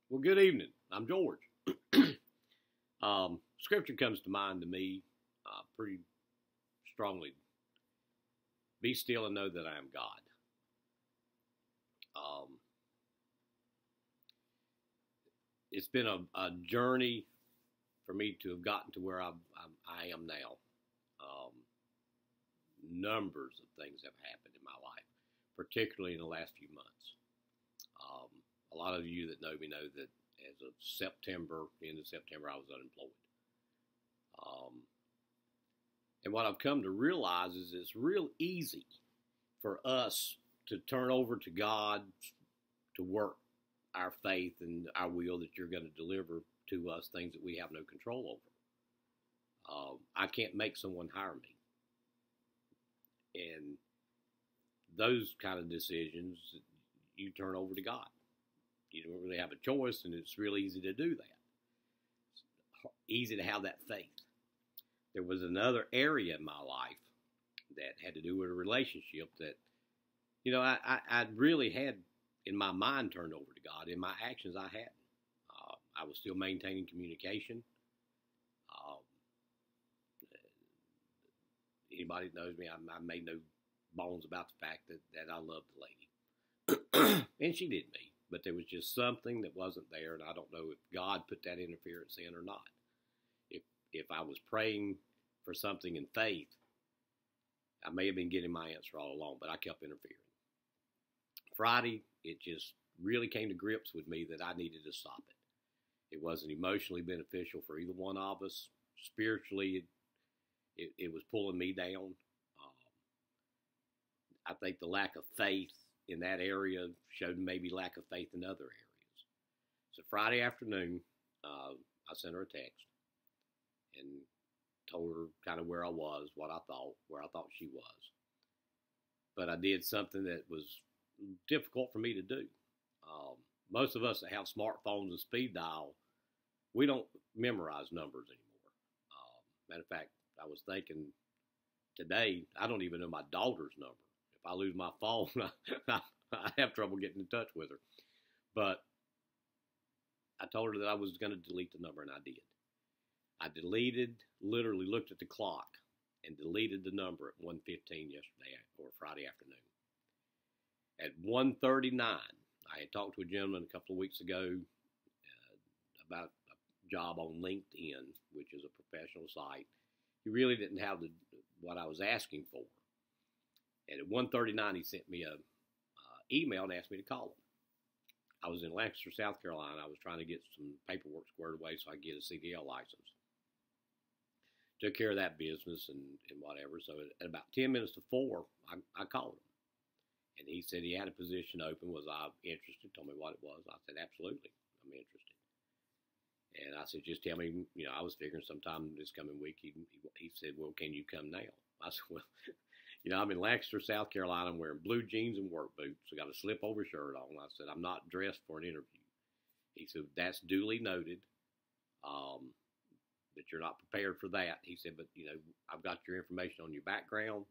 Well, good evening. I'm George. Scripture comes to mind to me pretty strongly. Be still and know that I am God. It's been a journey for me to have gotten to where I am now. Numbers of things have happened in my life, particularly in the last few months. A lot of you that know me know that as of the end of September, I was unemployed. And what I've come to realize is it's real easy for us to turn over to God to work our faith and our will that you're going to deliver to us things that we have no control over. I can't make someone hire me. And those kind of decisions, you turn over to God. You don't really have a choice, and it's real easy to do that. It's easy to have that faith. There was another area in my life that had to do with a relationship that, I really had in my mind turned over to God. In my actions, I hadn't. I was still maintaining communication. Anybody that knows me, I made no bones about the fact that I loved the lady. And she did me. But there was just something that wasn't there, and I don't know if God put that interference in or not. If I was praying for something in faith, I may have been getting my answer all along, but I kept interfering. Friday, it just really came to grips with me that I needed to stop it. It wasn't emotionally beneficial for either one of us. Spiritually, it was pulling me down. I think the lack of faith in that area showed maybe lack of faith in other areas. So Friday afternoon, I sent her a text and told her kind of where I was, where I thought she was. But I did something that was difficult for me to do. Most of us that have smartphones and speed dial, we don't memorize numbers anymore. Matter of fact, I was thinking today, I don't even know my daughter's number. If I lose my phone, I have trouble getting in touch with her. But I told her that I was going to delete the number, and I did. I literally looked at the clock and deleted the number at 1:15 yesterday or Friday afternoon. At 1:39, I had talked to a gentleman a couple of weeks ago about a job on LinkedIn, which is a professional site. He really didn't have what I was asking for. And at 1:39, he sent me a email and asked me to call him. I was in Lancaster, South Carolina. I was trying to get some paperwork squared away so I could get a CDL license. Took care of that business and whatever. So at about 10 minutes to 4, I called him. And he said he had a position open. Was I interested? Told me what it was. I said, absolutely, I'm interested. And I said, just tell me, I was figuring sometime this coming week. He said, well, can you come now? I said, well, I'm in Lancaster, South Carolina. I'm wearing blue jeans and work boots. I got a slip-over shirt on. I said, I'm not dressed for an interview. He said, that's duly noted, that you're not prepared for that. He said, but, I've got your information on your background,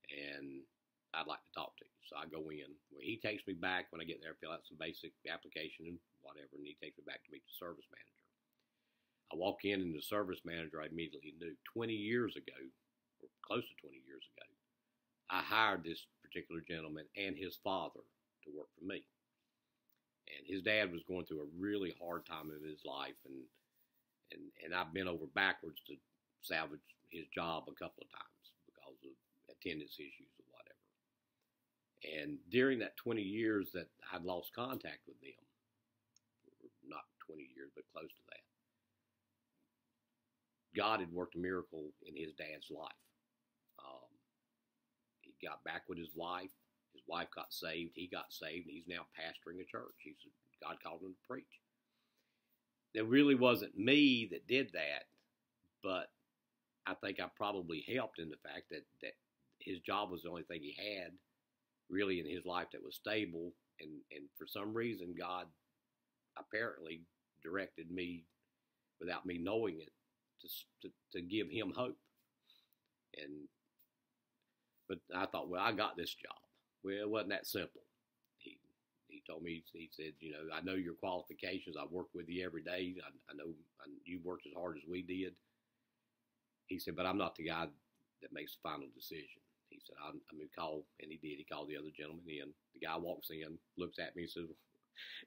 and I'd like to talk to you. So I go in. Well, he takes me back when I get there, fill out some basic application and whatever, and he takes me back to meet the service manager. I walk in, and the service manager I immediately knew 20 years ago, or close to 20 years ago, I hired this particular gentleman and his father to work for me. And his dad was going through a really hard time in his life, and I've been over backwards to salvage his job a couple of times because of attendance issues or whatever. And during that 20 years that I'd lost contact with them, not 20 years, but close to that, God had worked a miracle in his dad's life. He got back with his wife. His wife got saved. He got saved, and he's now pastoring a church. God called him to preach. It really wasn't me that did that, but I think I probably helped in the fact that his job was the only thing he had really in his life that was stable, and for some reason God apparently directed me without me knowing it to give him hope. But I thought, well, I got this job. Well, it wasn't that simple. he told me, he said, you know, I know your qualifications. I work with you every day. I know you worked as hard as we did. He said, but I'm not the guy that makes the final decision. He said, I'm going to call, and he did. He called the other gentleman in. The guy walks in, looks at me, and says,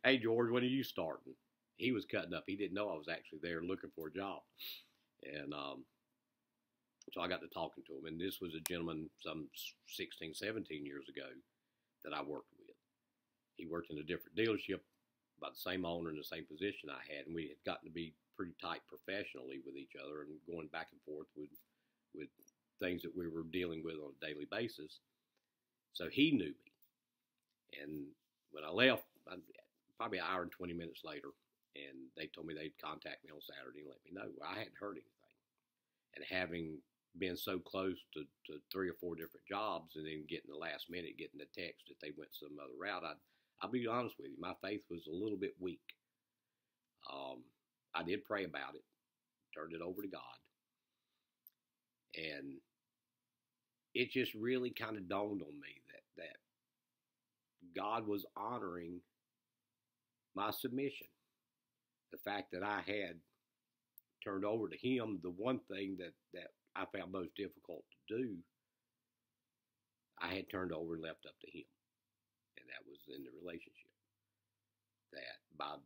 hey, George, when are you starting? He was cutting up. He didn't know I was actually there looking for a job. And so I got to talking to him. And this was a gentleman some 16, 17 years ago that I worked with. He worked in a different dealership, by the same owner in the same position I had. And we had gotten to be pretty tight professionally with each other and going back and forth with things that we were dealing with on a daily basis. So he knew me. And when I left, probably an hour and 20 minutes later, and they told me they'd contact me on Saturday and let me know. Well, I hadn't heard anything. And having been so close to 3 or 4 different jobs, and then getting the last minute, getting the text that they went some other route, I'll be honest with you, my faith was a little bit weak. I did pray about it, turned it over to God. And it just really kind of dawned on me that God was honoring my submission. The fact that I had turned over to him the one thing that I found most difficult to do, I had turned over and left up to him. And that was in the relationship. That by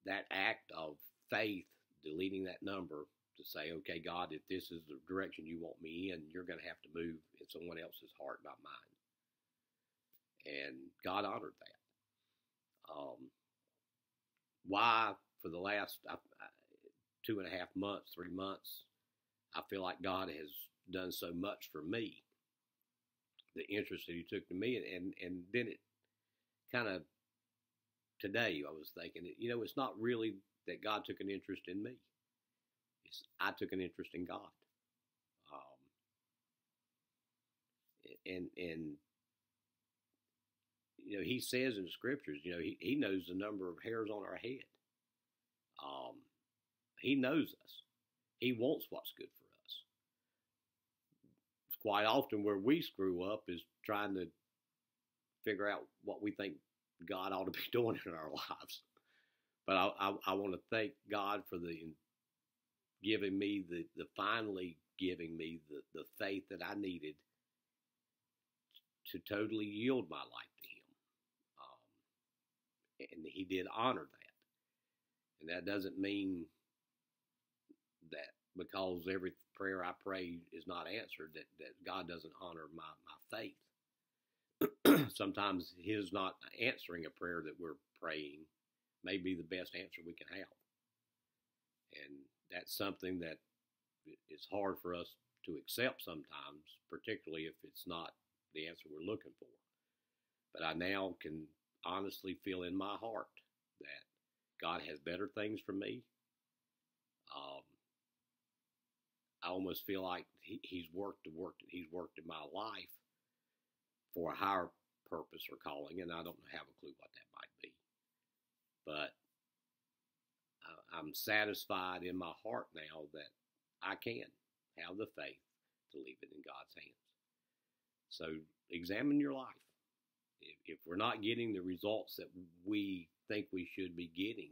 that act of faith, deleting that number to say, okay, God, if this is the direction you want me in, you're going to have to move in someone else's heart, not mine. And God honored that. Why, for the last 2.5 months, 3 months, I feel like God has done so much for me. The interest that he took to me, and then it kind of, today I was thinking, you know, it's not really that God took an interest in me. I took an interest in God. And you know, he says in the scriptures, you know, he knows the number of hairs on our head. He knows us. He wants what's good for us. It's quite often where we screw up is trying to figure out what we think God ought to be doing in our lives. But I want to thank God for giving me the finally giving me the faith that I needed to totally yield my life to him. And he did honor that. And that doesn't mean that because every prayer I pray is not answered, that God doesn't honor my faith. Sometimes his not answering a prayer that we're praying may be the best answer we can have. And that's something that is hard for us to accept sometimes, particularly if it's not the answer we're looking for. But I now can honestly feel in my heart that God has better things for me. I almost feel like he's worked in my life for a higher purpose or calling, and I don't have a clue what that might be. But I'm satisfied in my heart now that I can have the faith to leave it in God's hands. So examine your life. If we're not getting the results that we think we should be getting,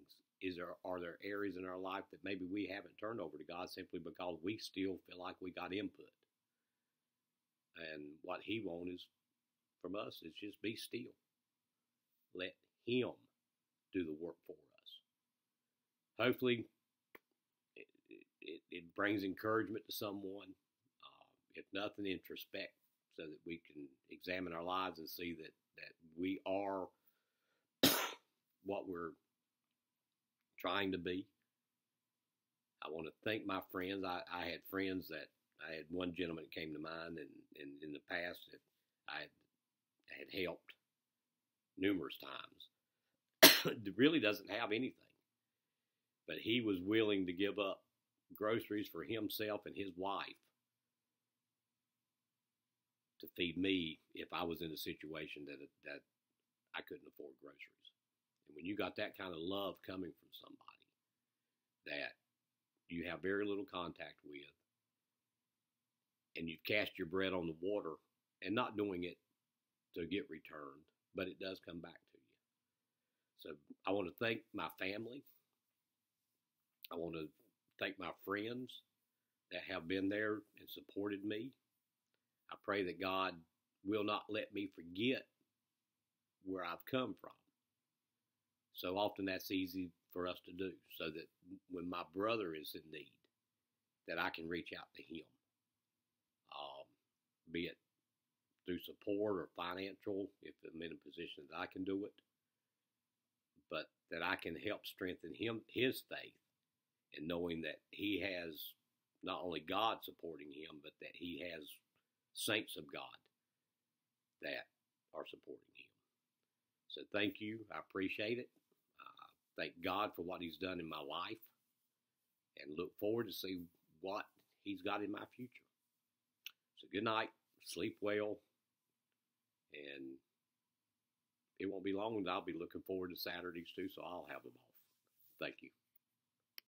are there areas in our life that maybe we haven't turned over to God simply because we still feel like we got input? And what he wants from us is just be still. Let him do the work for us. Hopefully, it brings encouragement to someone. If nothing, introspect so that we can examine our lives and see that we are what we're trying to be. I want to thank my friends. I had friends that, I had one gentleman that came to mind, and in the past that I had helped numerous times. It really doesn't have anything. But he was willing to give up groceries for himself and his wife to feed me if I was in a situation that I couldn't afford groceries. And when you got that kind of love coming from somebody that you have very little contact with, and you've cast your bread on the water and not doing it to get returned, but it does come back to you. So I want to thank my family. I want to thank my friends that have been there and supported me. I pray that God will not let me forget where I've come from. So often that's easy for us to do, so that when my brother is in need, that I can reach out to him, be it through support or financial, if I'm in a position that I can do it, but that I can help strengthen his faith, and knowing that he has not only God supporting him, but that he has saints of God that are supporting him. So thank you. I appreciate it. Thank God for what he's done in my life, and look forward to see what he's got in my future. So good night. Sleep well. And it won't be long, and I'll be looking forward to Saturdays too, so I'll have them off. Thank you.